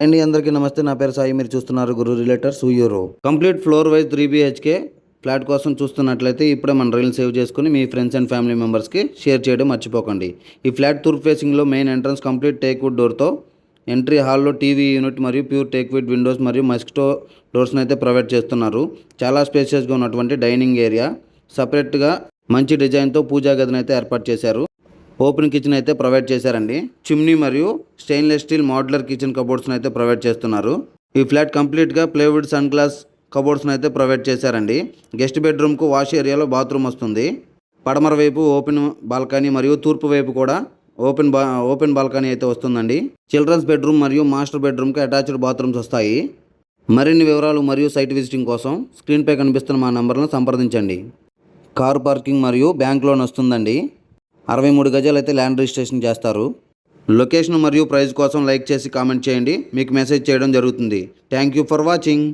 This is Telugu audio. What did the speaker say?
అండి అందరికీ నమస్తే. నా పేరు సాయి. మీరు చూస్తున్నారు గురు రిలేటర్స్ యూరో. Complete floor wise 3 BHK flat కోసం చూస్తున్నట్లయితే ఇప్పుడే మన రీల్ సేవ్ చేసుకుని మీ ఫ్రెండ్స్ అండ్ ఫ్యామిలీ మెంబర్స్కి షేర్ చేయడం మర్చిపోకండి. ఈ ఫ్లాట్ తూర్పు ఫేసింగ్లో మెయిన్ ఎంట్రన్స్ కంప్లీట్ టేక్వుడ్ డోర్తో ఎంట్రీ హాల్లో టీవీ యూనిట్ మరియు ప్యూర్ టేక్వుడ్ విండోస్ మరియు మస్కిటో డోర్స్ని అయితే ప్రొవైడ్ చేస్తున్నారు. చాలా స్పేషియస్గా ఉన్నటువంటి డైనింగ్ ఏరియా, సపరేట్గా మంచి డిజైన్తో పూజా గదిని అయితే ఏర్పాటు చేశారు. ఓపెన్ కిచెన్ అయితే ప్రొవైడ్ చేశారండి. చిమ్నీ మరియు స్టెయిన్లెస్ స్టీల్ మోడ్యులర్ కిచెన్ కబోర్డ్స్ని అయితే ప్రొవైడ్ చేస్తున్నారు. ఈ ఫ్లాట్ కంప్లీట్గా ప్లేవుడ్ సన్ గ్లాస్ కబోర్డ్స్ని అయితే ప్రొవైడ్ చేశారండి. గెస్ట్ బెడ్రూమ్కు వాష్ ఏరియాలో బాత్రూమ్ వస్తుంది. పడమర వైపు ఓపెన్ బాల్కనీ మరియు తూర్పు వైపు కూడా ఓపెన్ బాల్కనీ అయితే వస్తుందండి. చిల్డ్రన్స్ బెడ్రూమ్ మరియు మాస్టర్ బెడ్రూమ్కి అటాచ్డ్ బాత్రూమ్స్ వస్తాయి. మరిన్ని వివరాలు మరియు సైట్ విజిటింగ్ కోసం స్క్రీన్పై కనిపిస్తున్న మా నంబర్లను సంప్రదించండి. కారు పార్కింగ్ మరియు బ్యాంక్ లోన్ వస్తుందండి. 63 గజాలు అయితే ల్యాండ్ రిజిస్ట్రేషన్ చేస్తారు. లొకేషన్ మరియు ప్రైస్ కోసం లైక్ చేసి కామెంట్ చేయండి. మీకు మెసేజ్ చేయడం జరుగుతుంది. Thank you for watching.